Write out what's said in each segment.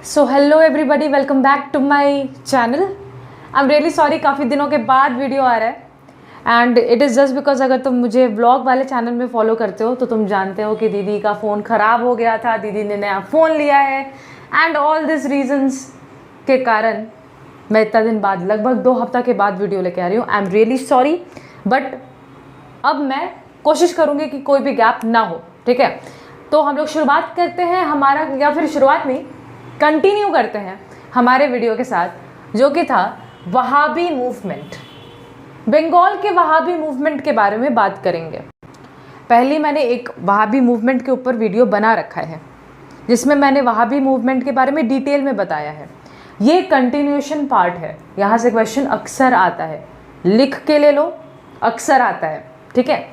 So hello everybody, welcome back to my channel. I am really sorry, काफ़ी दिनों के बाद वीडियो आ रहा है and it is just because अगर तुम मुझे व्लॉग वाले चैनल में फॉलो करते हो तो तुम जानते हो कि दीदी का फ़ोन ख़राब हो गया था, दीदी ने नया फ़ोन लिया है एंड ऑल दिस रीजंस के कारण मैं इतना दिन बाद, लगभग 2 हफ्ता के बाद वीडियो लेके आ रही हूँ। आई एम रियली सॉरी, बट अब मैं कोशिश करूँगी कि कोई भी गैप ना हो, ठीक है। तो हम लोग शुरुआत करते हैं हमारा, या फिर शुरुआत नहीं, कंटिन्यू करते हैं हमारे वीडियो के साथ, जो कि था वहाबी मूवमेंट। बंगाल के वहाबी मूवमेंट के बारे में बात करेंगे। पहले मैंने एक वहाबी मूवमेंट के ऊपर वीडियो बना रखा है जिसमें मैंने वहाबी मूवमेंट के बारे में डिटेल में बताया है। ये कंटिन्यूएशन पार्ट है, यहाँ से क्वेश्चन अक्सर आता है, लिख के ले लो, अक्सर आता है, ठीक है।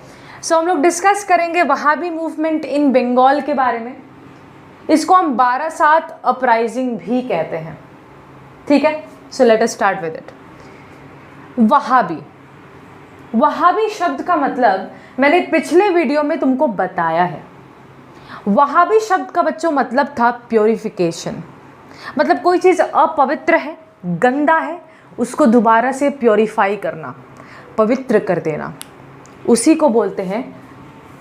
सो हम लोग डिस्कस करेंगे वहाबी मूवमेंट इन बंगाल के बारे में। इसको हम 12/7 अपराइजिंग भी कहते हैं, ठीक है। So let us start with it. Wahhabi शब्द का मतलब मैंने पिछले वीडियो में तुमको बताया है। वहाबी शब्द का बच्चों मतलब था प्योरिफिकेशन, मतलब कोई चीज़ अपवित्र है, गंदा है, उसको दोबारा से प्योरीफाई करना, पवित्र कर देना, उसी को बोलते हैं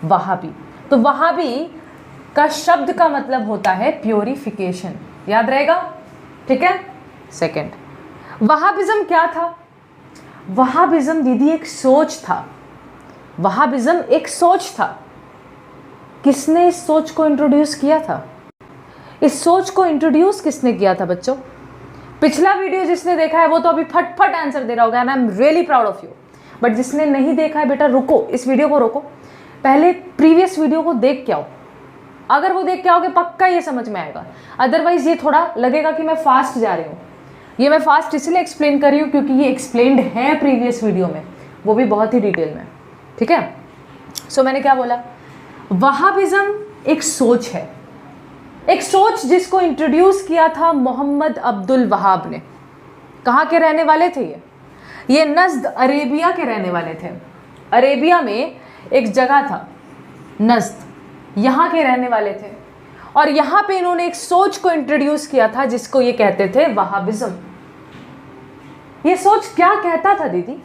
वहाबी। तो वहाबी का शब्द का मतलब होता है प्योरिफिकेशन, याद रहेगा, ठीक है। सेकंड, वहाबिज्म क्या था? वहाबिज्म दीदी एक सोच था। वहाबिज्म एक सोच था। किसने इस सोच को इंट्रोड्यूस किया था? इस सोच को इंट्रोड्यूस किसने किया था बच्चों? पिछला वीडियो जिसने देखा है वो तो अभी फटफट आंसर दे रहा होगा, and I am really proud of you. But जिसने नहीं देखा है, बेटा रुको, इस वीडियो को रोको, पहले प्रीवियस वीडियो को देख के आओ। अगर वो देख के आओगे पक्का ये समझ में आएगा, अदरवाइज ये थोड़ा लगेगा कि मैं फास्ट जा रही हूँ। ये मैं फास्ट इसलिए एक्सप्लेन कर रही हूँ क्योंकि ये एक्सप्लेन्ड है प्रीवियस वीडियो में, वो भी बहुत ही डिटेल में, ठीक है। सो मैंने क्या बोला? वहाबिज्म एक सोच है, एक सोच जिसको इंट्रोड्यूस किया था मोहम्मद अब्दुल वहाब ने। कहाँ के रहने वाले थे ये नज़्द अरेबिया के रहने वाले थे। अरेबिया में एक जगह था नज़्द, यहाँ के रहने वाले थे, और यहाँ पे इन्होंने एक सोच को इंट्रोड्यूस किया था जिसको ये कहते थे वहाबिज्म। ये सोच क्या कहता था दीदी?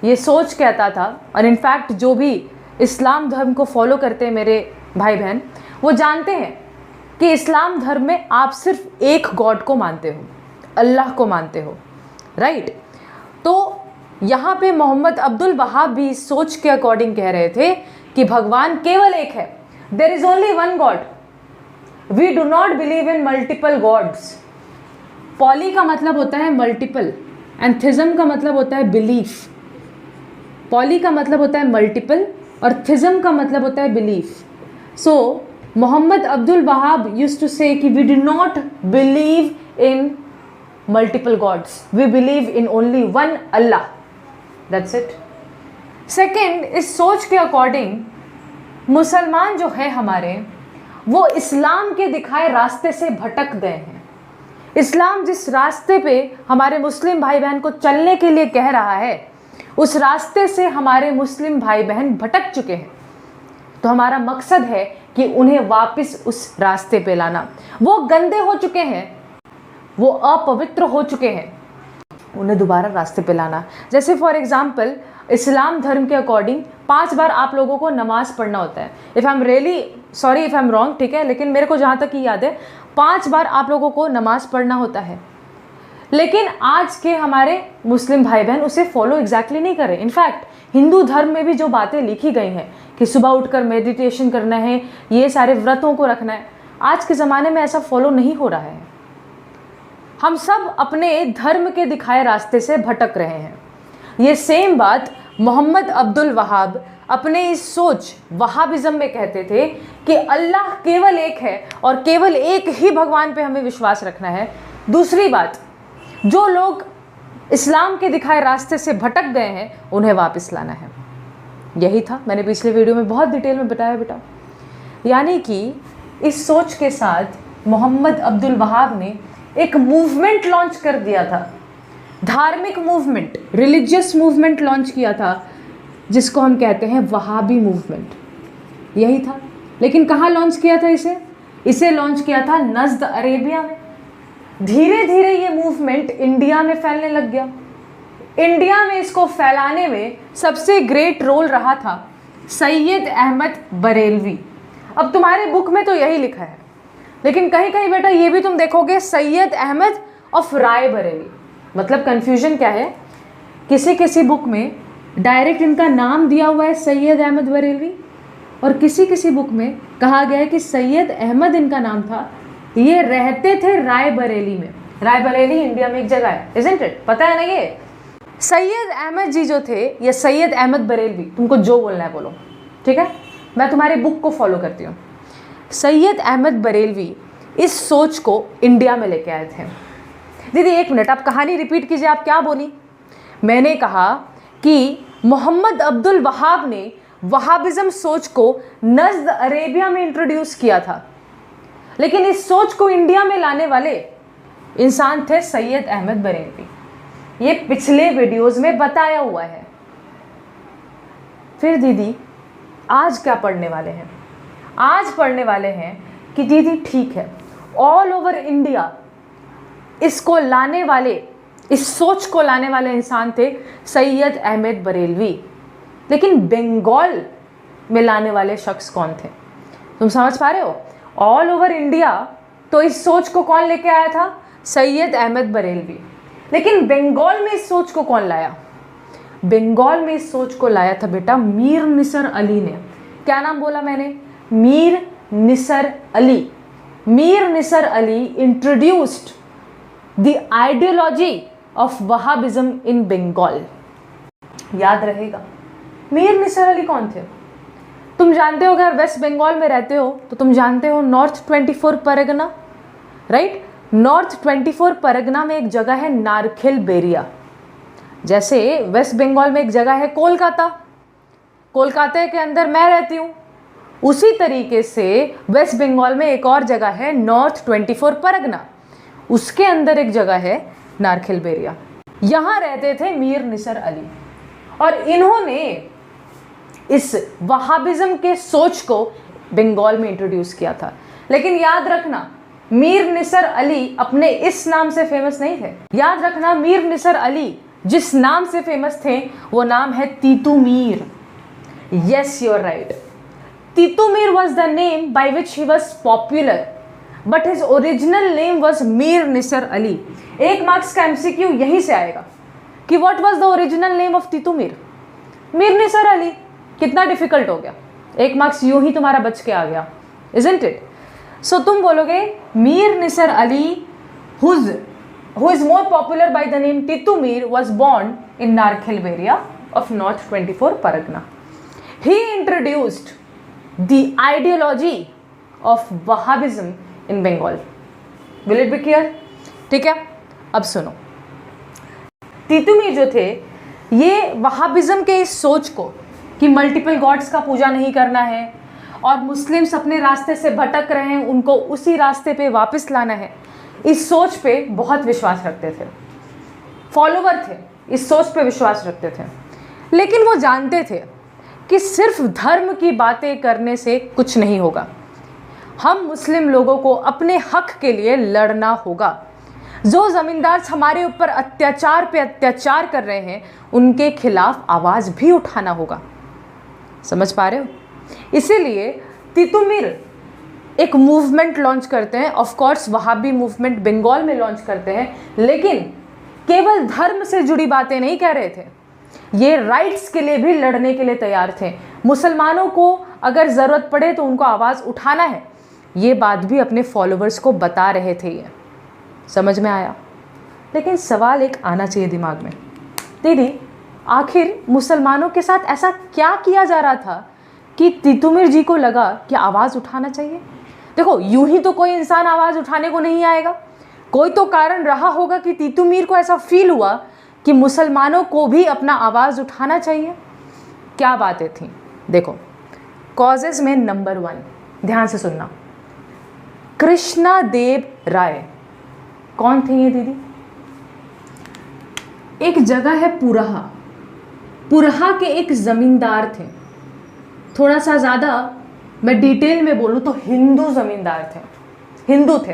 ये सोच कहता था, और इनफैक्ट जो भी इस्लाम धर्म को फॉलो करते हैं मेरे भाई बहन, वो जानते हैं कि इस्लाम धर्म में आप सिर्फ एक गॉड को मानते हो, अल्लाह को मानते हो, राइट। तो यहाँ पे मोहम्मद अब्दुल वहाब भी इस सोच के अकॉर्डिंग कह रहे थे कि भगवान केवल एक है, there is only one God, we do not believe in multiple gods. Poly का मतलब होता है मल्टीपल, एंड थिज्म का मतलब होता है बिलीफ। पॉली का मतलब होता है मल्टीपल और थिज्म का मतलब होता है belief. So Mohammad Abdul Wahab used to say कि we do not believe in multiple gods, we believe in only one Allah, that's it. Second, इस सोच के अकॉर्डिंग मुसलमान जो है हमारे, वो इस्लाम के दिखाए रास्ते से भटक गए हैं। इस्लाम जिस रास्ते पे हमारे मुस्लिम भाई बहन को चलने के लिए कह रहा है, उस रास्ते से हमारे मुस्लिम भाई बहन भटक चुके हैं। तो हमारा मकसद है कि उन्हें वापस उस रास्ते पे लाना। वो गंदे हो चुके हैं, वो अपवित्र हो चुके हैं, उन्हें दोबारा रास्ते पे लाना। जैसे फॉर एग्जाम्पल, इस्लाम धर्म के अकॉर्डिंग 5 बार आप लोगों को नमाज पढ़ना होता है। If I am really sorry if I am wrong, ठीक है, लेकिन मेरे को जहाँ तक ही याद है 5 बार आप लोगों को नमाज पढ़ना होता है। लेकिन आज के हमारे मुस्लिम भाई बहन उसे फॉलो एग्जैक्टली नहीं कर रहे। इनफैक्ट हिंदू धर्म में भी जो बातें लिखी गई हैं कि सुबह उठकर मेडिटेशन करना है, ये सारे व्रतों को रखना है, आज के ज़माने में ऐसा फॉलो नहीं हो रहा है। हम सब अपने धर्म के दिखाए रास्ते से भटक रहे हैं। ये सेम बात मोहम्मद अब्दुल वहाब अपने इस सोच वहाबिज्म में कहते थे कि अल्लाह केवल एक है और केवल एक ही भगवान पे हमें विश्वास रखना है। दूसरी बात, जो लोग इस्लाम के दिखाए रास्ते से भटक गए हैं उन्हें वापस लाना है। यही था, मैंने पिछले वीडियो में बहुत डिटेल में बताया बेटा। यानी कि इस सोच के साथ मोहम्मद अब्दुल वहाब ने एक मूवमेंट लॉन्च कर दिया था, धार्मिक मूवमेंट, रिलीजियस मूवमेंट लॉन्च किया था, जिसको हम कहते हैं वहाबी मूवमेंट। यही था। लेकिन कहाँ लॉन्च किया था इसे? इसे लॉन्च किया था नज़्द अरेबिया में। धीरे धीरे ये मूवमेंट इंडिया में फैलने लग गया। इंडिया में इसको फैलाने में सबसे ग्रेट रोल रहा था सैयद अहमद बरेलवी। अब तुम्हारे बुक में तो यही लिखा है, लेकिन कहीं कहीं बेटा ये भी तुम देखोगे सैयद अहमद ऑफ राय बरेली। मतलब कन्फ्यूजन क्या है, किसी किसी बुक में डायरेक्ट इनका नाम दिया हुआ है सैयद अहमद बरेलवी, और किसी किसी बुक में कहा गया है कि सैयद अहमद इनका नाम था, ये रहते थे राय बरेली में। राय बरेली इंडिया में एक जगह है, इज़न्ट इट? पता है ना ये? सैयद अहमद जी जो थे, ये सैयद अहमद बरेलवी, तुमको जो बोलना है बोलो, ठीक है? मैं तुम्हारी बुक को फॉलो करती हूँ। सैयद अहमद बरेलवी इस सोच को इंडिया में लेके आए थे। दीदी एक मिनट, आप कहानी रिपीट कीजिए, आप क्या बोली? मैंने कहा कि मोहम्मद अब्दुल वहाब ने वहाबिज़म सोच को नज़्द अरेबिया में इंट्रोड्यूस किया था, लेकिन इस सोच को इंडिया में लाने वाले इंसान थे सैयद अहमद बरेलवी। ये पिछले वीडियोस में बताया हुआ है। फिर दीदी आज क्या पढ़ने वाले हैं? आज पढ़ने वाले हैं कि दीदी ठीक है, ऑल ओवर इंडिया इसको लाने वाले, इस सोच को लाने वाले इंसान थे सैयद अहमद बरेलवी, लेकिन बंगाल में लाने वाले शख्स कौन थे? तुम समझ पा रहे हो? ऑल ओवर इंडिया तो इस सोच को कौन लेके आया था? सैयद अहमद बरेलवी। लेकिन बंगाल में इस सोच को कौन लाया? बंगाल में इस सोच को लाया था बेटा मीर निसर अली ने। क्या नाम बोला मैंने? Mir Nisar Ali. Mir Nisar Ali introduced the ideology of Wahhabism in Bengal. याद रहेगा। मीर निसर अली कौन थे? तुम जानते हो, अगर वेस्ट बंगाल में रहते हो तो तुम जानते हो north 24 Pargana, right? North 24 Pargana में एक जगह है नारखेल बेरिया। जैसे वेस्ट बंगाल में एक जगह है कोलकाता, कोलकाता के अंदर मैं रहती हूँ, उसी तरीके से वेस्ट बंगाल में एक और जगह है नॉर्थ 24 परगना, उसके अंदर एक जगह है नारखेल बेरिया। यहाँ रहते थे मीर निसर अली, और इन्होंने इस वहाबिज्म के सोच को बंगाल में इंट्रोड्यूस किया था। लेकिन याद रखना, मीर निसर अली अपने इस नाम से फेमस नहीं थे। याद रखना, मीर निसर अली जिस नाम से फेमस थे वो नाम है Titumir. Yes, you are right. Titumir was the name by which he was popular, but his original name was Mir Nisar Ali. एक मार्क्स का एमसीक्यू यहीं से आएगा कि what was the original name of Titumir? Mir Nisar Ali. कितना डिफिकल्ट हो गया, एक मार्क्स यूं ही तुम्हारा बच के आ गया, इजंट इट? सो तुम बोलोगे Mir Nisar Ali who is more popular by the name Titumir was born in Narkhel area of North 24 Pargana. He introduced the ideology of Wahhabism in Bengal. Will it be clear? ठीक है, अब सुनो। तीतुमीर जो थे, ये वहाबिज्म के इस सोच को कि मल्टीपल गॉड्स का पूजा नहीं करना है और मुस्लिम्स अपने रास्ते से भटक रहे हैं, उनको उसी रास्ते पे वापस लाना है, इस सोच पे बहुत विश्वास रखते थे। फॉलोवर थे, इस सोच पे विश्वास रखते थे। लेकिन वो जानते थे कि सिर्फ धर्म की बातें करने से कुछ नहीं होगा। हम मुस्लिम लोगों को अपने हक के लिए लड़ना होगा। जो ज़मींदार हमारे ऊपर अत्याचार पे अत्याचार कर रहे हैं, उनके खिलाफ आवाज़ भी उठाना होगा। समझ पा रहे हो? इसीलिए तीतुमीर एक मूवमेंट लॉन्च करते हैं। Of course Wahabi movement Bengal में लॉन्च करते हैं, लेकिन केवल धर्म से जुड़ी बातें नहीं कह रहे थे, ये राइट्स के लिए भी लड़ने के लिए तैयार थे। मुसलमानों को अगर ज़रूरत पड़े तो उनको आवाज़ उठाना है, ये बात भी अपने फॉलोअर्स को बता रहे थे। ये समझ में आया? लेकिन सवाल एक आना चाहिए दिमाग में, दीदी आखिर मुसलमानों के साथ ऐसा क्या किया जा रहा था कि तीतुमीर जी को लगा कि आवाज़ उठाना चाहिए? देखो, यूं ही तो कोई इंसान आवाज़ उठाने को नहीं आएगा, कोई तो कारण रहा होगा कि तीतुमीर को ऐसा फील हुआ कि मुसलमानों को भी अपना आवाज़ उठाना चाहिए। क्या बातें थी? देखो, कॉजेज़ में नंबर 1, ध्यान से सुनना, कृष्णा देव राय। कौन थे ये दीदी? एक जगह है पुरहा, पुरहा के एक ज़मींदार थे। थोड़ा सा ज़्यादा मैं डिटेल में बोलूँ तो हिंदू ज़मींदार थे, हिंदू थे।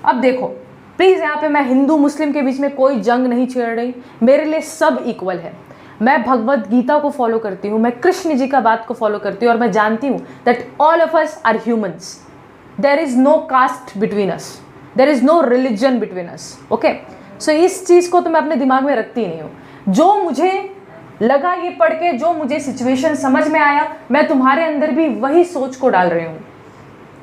अब देखो प्लीज़, यहाँ पे मैं हिंदू मुस्लिम के बीच में कोई जंग नहीं छेड़ रही, मेरे लिए सब इक्वल है। मैं भगवत गीता को फॉलो करती हूँ, मैं कृष्ण जी का बात को फॉलो करती हूँ, और मैं जानती हूँ that all of us are humans, there is no caste between us, there is no religion between us. Okay, so इस चीज़ को तो मैं अपने दिमाग में रखती नहीं हूँ। जो मुझे लगा ये पढ़ के, जो मुझे सिचुएशन समझ में आया, मैं तुम्हारे अंदर भी वही सोच को डाल रही हूँ।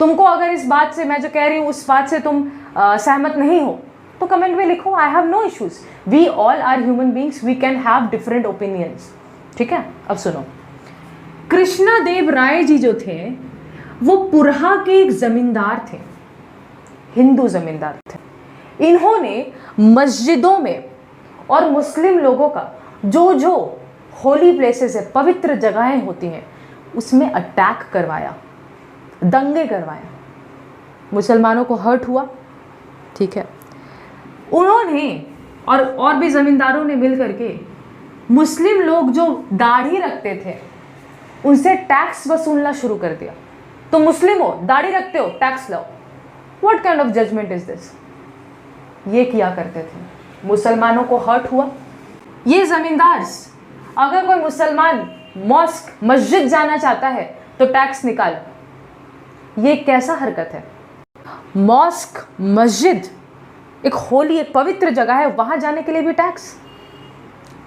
तुमको अगर इस बात से, मैं जो कह रही हूँ उस बात से तुम सहमत नहीं हो तो कमेंट में लिखो, I have no issues, we all are human beings, we can have different opinions. ठीक है, अब सुनो, कृष्णा देव राय जी जो थे वो पुरहा के एक जमींदार थे, हिंदू जमींदार थे। इन्होंने मस्जिदों में और मुस्लिम लोगों का जो जो होली प्लेसेस है, पवित्र जगहें होती हैं, उसमें अटैक करवाया, दंगे करवाए, मुसलमानों को हर्ट हुआ। ठीक है, उन्होंने और भी ज़मींदारों ने मिल करके मुस्लिम लोग जो दाढ़ी रखते थे उनसे टैक्स वसूलना शुरू कर दिया। तो मुस्लिम हो, दाढ़ी रखते हो, टैक्स लो। What kind of judgment is this? ये किया करते थे, मुसलमानों को हर्ट हुआ। ये जमींदार, अगर कोई मुसलमान मॉस्क, मस्जिद जाना चाहता है तो टैक्स निकालो। ये कैसा हरकत है? मॉस्क, मस्जिद एक होली, एक पवित्र जगह है, वहां जाने के लिए भी टैक्स।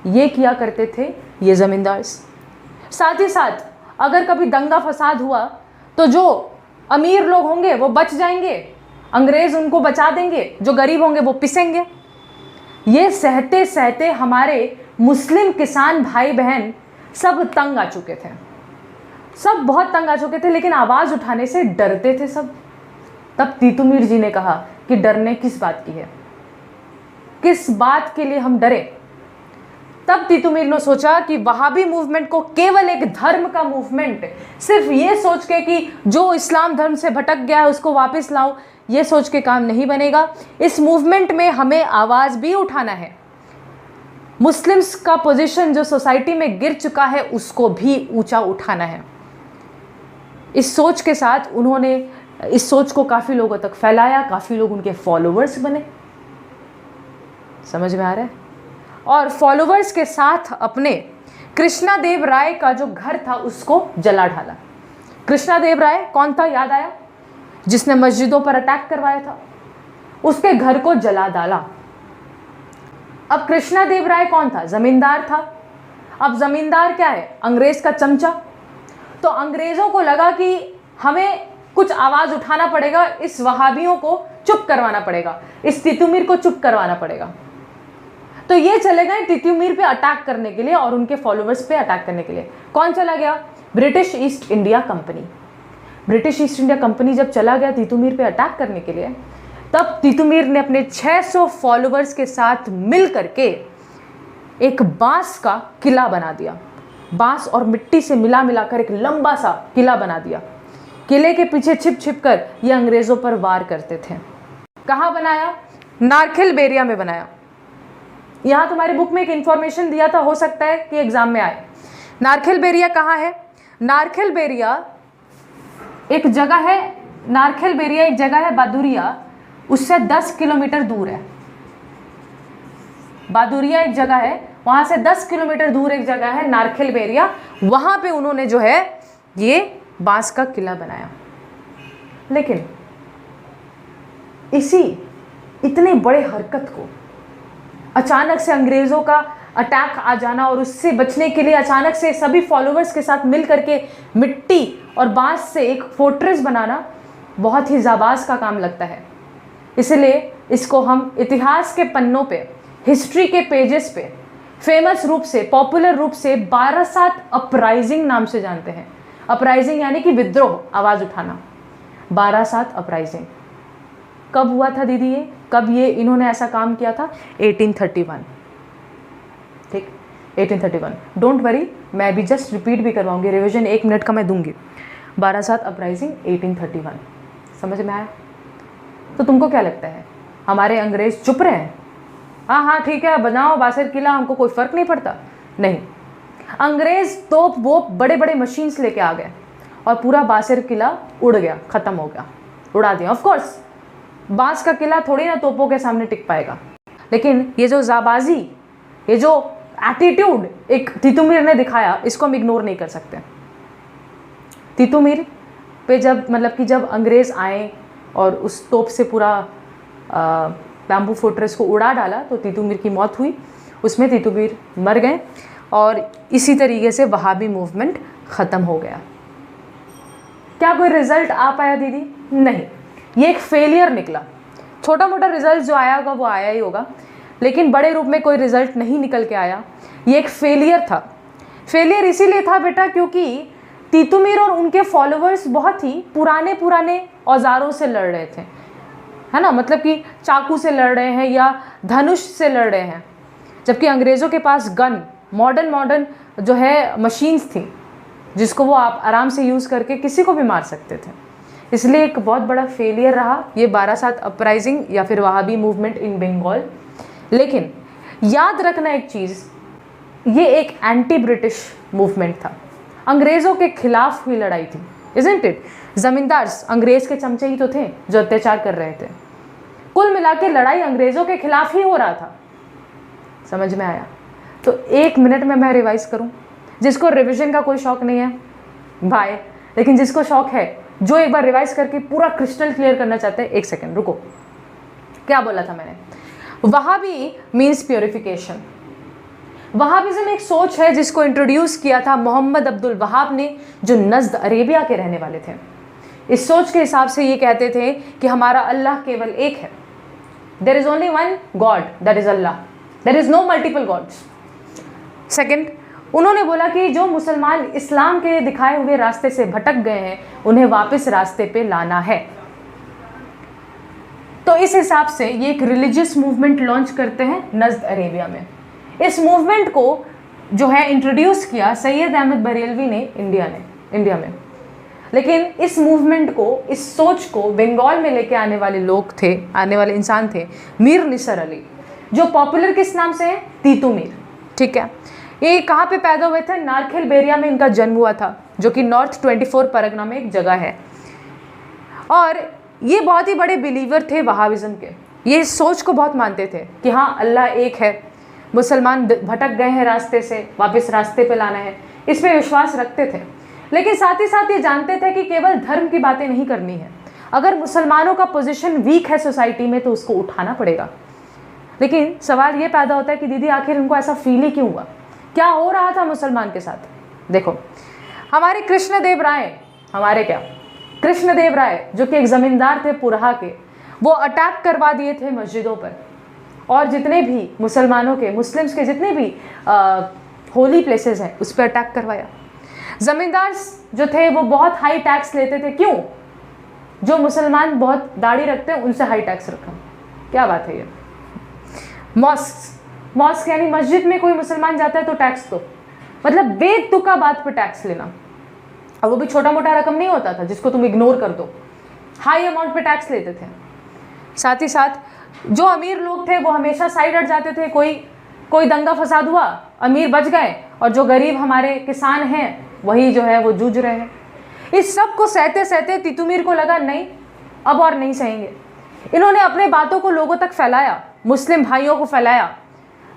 ये किया करते थे ये जमींदार। साथ ही साथ अगर कभी दंगा फसाद हुआ तो जो अमीर लोग होंगे वो बच जाएंगे, अंग्रेज उनको बचा देंगे, जो गरीब होंगे वो पिसेंगे। ये सहते सहते हमारे मुस्लिम किसान भाई बहन सब तंग आ चुके थे, सब बहुत तंग आ चुके थे, लेकिन आवाज़ उठाने से डरते थे सब। तब तीतुमीर जी ने कहा कि डरने किस बात की है, किस बात के लिए हम डरे? तब तीतुमीर ने सोचा कि वहाबी मूवमेंट को केवल एक धर्म का मूवमेंट, सिर्फ ये सोच के कि जो इस्लाम धर्म से भटक गया है उसको वापस लाओ, ये सोच के काम नहीं बनेगा। इस मूवमेंट में हमें आवाज़ भी उठाना है। मुस्लिम्स का पोजीशन जो सोसाइटी में गिर चुका है उसको भी ऊंचा उठाना है। इस सोच के साथ उन्होंने इस सोच को काफ़ी लोगों तक फैलाया, काफ़ी लोग उनके फॉलोवर्स बने। समझ में आ रहा है? और फॉलोवर्स के साथ अपने कृष्णा देव राय का जो घर था उसको जला डाला। कृष्णा देव राय कौन था, याद आया? जिसने मस्जिदों पर अटैक करवाया था, उसके घर को जला डाला। अब कृष्णा देव राय कौन था? जमींदार था। अब जमींदार क्या है? अंग्रेज का चमचा। तो अंग्रेजों को लगा कि हमें कुछ आवाज़ उठाना पड़ेगा, इस वहाबियों को चुप करवाना पड़ेगा, इस तीतुमीर को चुप करवाना पड़ेगा। तो ये चले गए तीतुमीर पे अटैक करने के लिए और उनके फॉलोवर्स पे अटैक करने के लिए। कौन चला गया? British east India company. British east India company जब चला गया तीतुमीर पे अटैक करने के लिए, तब तीतुमीर ने अपने 600 फॉलोवर्स के साथ मिल करके एक बांस का किला बना दिया। बांस और मिट्टी से मिला मिलाकर एक लंबा सा किला बना दिया। किले के पीछे छिप छिप कर ये अंग्रेज़ों पर वार करते थे। कहाँ बनाया? नारखेल बेरिया में बनाया। यहाँ तुम्हारी बुक में एक इन्फॉर्मेशन दिया था, हो सकता है कि एग्जाम में आए। नारखेल बेरिया कहाँ है? नारखेल बेरिया एक जगह है, नारखेल बेरिया एक जगह है बादुरिया, उससे 10 किलोमीटर दूर है। बादुरिया एक जगह है, वहाँ से 10 किलोमीटर दूर एक जगह है नारखेल बेरिया। वहाँ पे उन्होंने जो है ये बांस का किला बनाया। लेकिन इसी इतने बड़े हरकत को अचानक से अंग्रेज़ों का अटैक आ जाना और उससे बचने के लिए अचानक से सभी फॉलोवर्स के साथ मिल करके मिट्टी और बांस से एक फोर्ट्रेस बनाना बहुत ही जाबाज का काम लगता है। इसलिए इसको हम इतिहास के पन्नों पे, हिस्ट्री के पेजेस पे फेमस रूप से, पॉपुलर रूप से बारासात अपराइजिंग नाम से जानते हैं। अपराइजिंग यानी कि विद्रोह, आवाज़ उठाना। बारासात अपराइजिंग कब हुआ था दीदी? ये कब ये इन्होंने ऐसा काम किया था? 1831। ठीक, 1831। डोंट वरी, मैं अभी जस्ट रिपीट भी करवाऊंगी, रिवीजन 1 मिनट का मैं दूंगी। बारासात अपराइजिंग 1831। समझ में आया? तो तुमको क्या लगता है हमारे अंग्रेज चुप रहे हैं? हाँ हाँ ठीक है, बनाओ बासर किला, हमको कोई फ़र्क नहीं पड़ता। नहीं, अंग्रेज़ तोप वोप बड़े बड़े मशीन्स लेके आ गए और पूरा बासर किला उड़ गया, ख़त्म हो गया, उड़ा दिया। ऑफ कोर्स बांस का किला थोड़ी ना तोपों के सामने टिक पाएगा। लेकिन ये जो जाबाजी, ये जो एटीट्यूड एक तीतुमीर ने दिखाया, इसको हम इग्नोर नहीं कर सकते। तीतुमीर पे जब जब अंग्रेज़ आए और उस तोप से पूरा बैम्बू फोर्ट्रेस को उड़ा डाला तो तीतुमीर की मौत हुई, उसमें तीतुमीर मर गए और इसी तरीके से वहाबी मूवमेंट ख़त्म हो गया। क्या कोई रिजल्ट आ पाया दीदी? नहीं, ये एक फेलियर निकला। छोटा मोटा रिजल्ट जो आया होगा वो आया ही होगा, लेकिन बड़े रूप में कोई रिजल्ट नहीं निकल के आया। ये एक फेलियर था। फेलियर इसीलिए था बेटा क्योंकि तीतुमीर और उनके फॉलोअर्स बहुत ही पुराने औजारों से लड़ रहे थे, है ना, मतलब कि चाकू से लड़ रहे हैं या धनुष से लड़ रहे हैं, जबकि अंग्रेज़ों के पास गन, मॉडर्न जो है मशीन्स थी जिसको वो आप आराम से यूज़ करके किसी को भी मार सकते थे। इसलिए एक बहुत बड़ा फेलियर रहा ये बारासात अपराइजिंग या फिर वहाबी मूवमेंट इन बंगाल। लेकिन याद रखना एक चीज़, ये एक एंटी ब्रिटिश मूवमेंट था, अंग्रेज़ों के खिलाफ हुई लड़ाई थी, इज़न्ट इट। ज़मींदार अंग्रेज़ के चमचे ही तो थे जो अत्याचार कर रहे थे। कुल मिला के लड़ाई अंग्रेज़ों के खिलाफ ही हो रहा था। समझ में आया? तो 1 मिनट में मैं रिवाइज़ करूं। जिसको रिवीजन का कोई शौक नहीं है बाय, लेकिन जिसको शौक है, जो एक बार रिवाइज करके पूरा क्रिस्टल क्लियर करना चाहते हैं, 1 सेकेंड रुको। क्या बोला था मैंने? Wahhabi means purification. वहाबिज्म एक सोच है जिसको इंट्रोड्यूस किया था मोहम्मद अब्दुल वहाब ने, जो नज़द अरेबिया के रहने वाले थे। इस सोच के हिसाब से ये कहते थे कि हमारा अल्लाह केवल एक है, there is only one God, that is Allah, there is no multiple gods. Second, उन्होंने बोला कि जो मुसलमान इस्लाम के दिखाए हुए रास्ते से भटक गए हैं उन्हें वापस रास्ते पे लाना है। तो इस हिसाब से ये एक रिलीजियस मूवमेंट लॉन्च करते हैं नज़द अरेबिया में। इस मूवमेंट को जो है इंट्रोड्यूस किया सैयद अहमद बरेलवी ने इंडिया में। लेकिन इस मूवमेंट को, इस सोच को बंगाल में लेके आने वाले लोग थे, आने वाले इंसान थे मीर निसर अली, जो पॉपुलर किस नाम से है? तीतुमीर। ठीक है, ये कहाँ पे पैदा हुए थे? नारखेल बेरिया में इनका जन्म हुआ था, जो कि नॉर्थ 24 परगना में एक जगह है। और ये बहुत ही बड़े बिलीवर थे वहाबिज्म के। ये इस सोच को बहुत मानते थे कि हाँ अल्लाह एक है, मुसलमान भटक गए हैं रास्ते से, वापस रास्ते पे लाना है, इसमें विश्वास रखते थे। लेकिन साथ ही साथ ये जानते थे कि केवल धर्म की बातें नहीं करनी है। अगर मुसलमानों का पोजीशन वीक है सोसाइटी में तो उसको उठाना पड़ेगा। लेकिन सवाल ये पैदा होता है कि दीदी आखिर इनको ऐसा फील ही क्यों हुआ? क्या हो रहा था मुसलमान के साथ? देखो, हमारे कृष्णदेव राय जो कि एक ज़मींदार थे पुरहा के, वो अटैक करवा दिए थे मस्जिदों पर, और जितने भी मुस्लिम्स के जितने भी होली प्लेसेस हैं उस पर अटैक करवाया। ज़मींदार जो थे वो बहुत हाई टैक्स लेते थे। क्यों? जो मुसलमान बहुत दाढ़ी रखते हैं उनसे हाई टैक्स रखा। क्या बात है ये? मॉस्क यानी मस्जिद में कोई मुसलमान जाता है तो टैक्स दो, मतलब बेतुका बात पे टैक्स लेना, और वो भी छोटा मोटा रकम नहीं होता था जिसको तुम इग्नोर कर दो, हाई अमाउंट पे टैक्स लेते थे। साथ ही साथ जो अमीर लोग थे वो हमेशा साइड हट जाते थे। कोई दंगा फसाद हुआ, अमीर बच गए, और जो गरीब हमारे किसान हैं वही जो है वो जूझ रहे हैं। इस सब को सहते सहते तीतुमीर को लगा नहीं, अब और नहीं सहेंगे। इन्होंने अपने बातों को लोगों तक फैलाया, मुस्लिम भाइयों को फैलाया,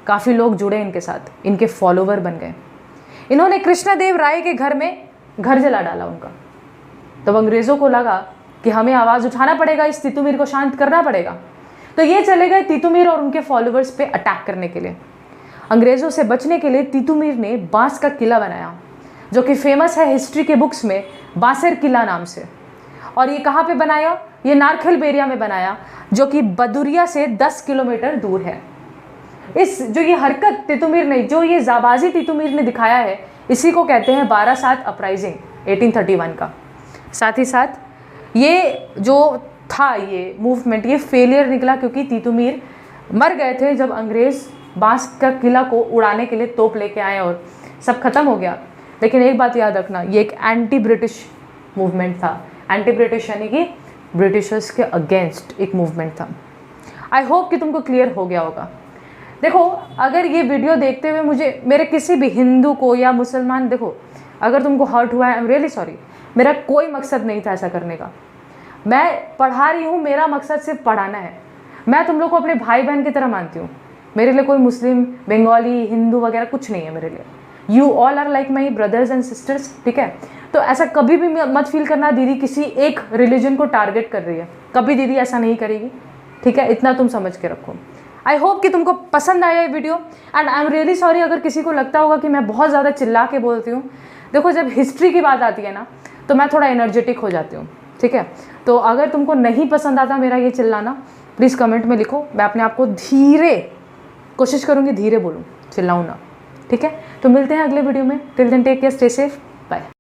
काफ़ी लोग जुड़े इनके साथ, इनके फॉलोवर बन गए। इन्होंने कृष्णदेव राय के घर में घर जला डाला उनका। तब अंग्रेज़ों को लगा कि हमें आवाज़ उठाना पड़ेगा, इस तीतुमीर को शांत करना पड़ेगा। तो ये चले गए तीतुमीर और उनके फॉलोवर्स पे अटैक करने के लिए। अंग्रेज़ों से बचने के लिए तीतुमीर ने बांस का किला बनाया, जो कि फेमस है हिस्ट्री के बुक्स में बांसेर किला नाम से। और ये कहाँ पे बनाया? ये नारखेल बेरिया में बनाया, जो कि बदुरिया से 10 किलोमीटर दूर है। जो ये हरकत तीतुमीर ने, जो ये जाबाजी तीतुमीर ने दिखाया है, इसी को कहते हैं बारासात अपराइजिंग 1831 का। साथ ही साथ ये जो था ये मूवमेंट, ये फेलियर निकला क्योंकि तीतुमीर मर गए थे जब अंग्रेज़ बांस का किला को उड़ाने के लिए तोप लेके आए और सब खत्म हो गया। लेकिन एक बात याद रखना, ये एक एंटी ब्रिटिश मूवमेंट था। एंटी ब्रिटिश यानी कि ब्रिटिशर्स के अगेंस्ट एक मूवमेंट था। आई होप कि तुमको क्लियर हो गया होगा। देखो, अगर ये वीडियो देखते हुए मेरे किसी भी हिंदू को या मुसलमान, देखो अगर तुमको हर्ट हुआ है, आई एम रियली सॉरी। मेरा कोई मकसद नहीं था ऐसा करने का। मैं पढ़ा रही हूँ, मेरा मकसद सिर्फ पढ़ाना है। मैं तुम लोग को अपने भाई बहन की तरह मानती हूँ। मेरे लिए कोई मुस्लिम, बंगाली, हिंदू वगैरह कुछ नहीं है मेरे लिए। You all are like my brothers and sisters, ठीक है। तो ऐसा कभी भी मत फील करना दीदी किसी एक रिलीजन को टारगेट कर रही है, कभी दीदी ऐसा नहीं करेगी, ठीक है। इतना तुम समझ के रखो। आई होप कि तुमको पसंद आया ये video, and I am really sorry अगर किसी को लगता होगा कि मैं बहुत ज़्यादा चिल्ला के बोलती हूँ। देखो, जब हिस्ट्री की बात आती है ना, तो मैं थोड़ा एनर्जेटिक हो जाती हूँ, ठीक है। तो अगर तुमको नहीं पसंद आता मेरा ये चिल्लाना, प्लीज़ कमेंट में लिखो। मैं अपने आप को धीरे, कोशिश करूँगी धीरे बोलूँ, चिल्लाऊँ ना, ठीक है। तो मिलते हैं अगले वीडियो में। Till then take care, stay safe, bye.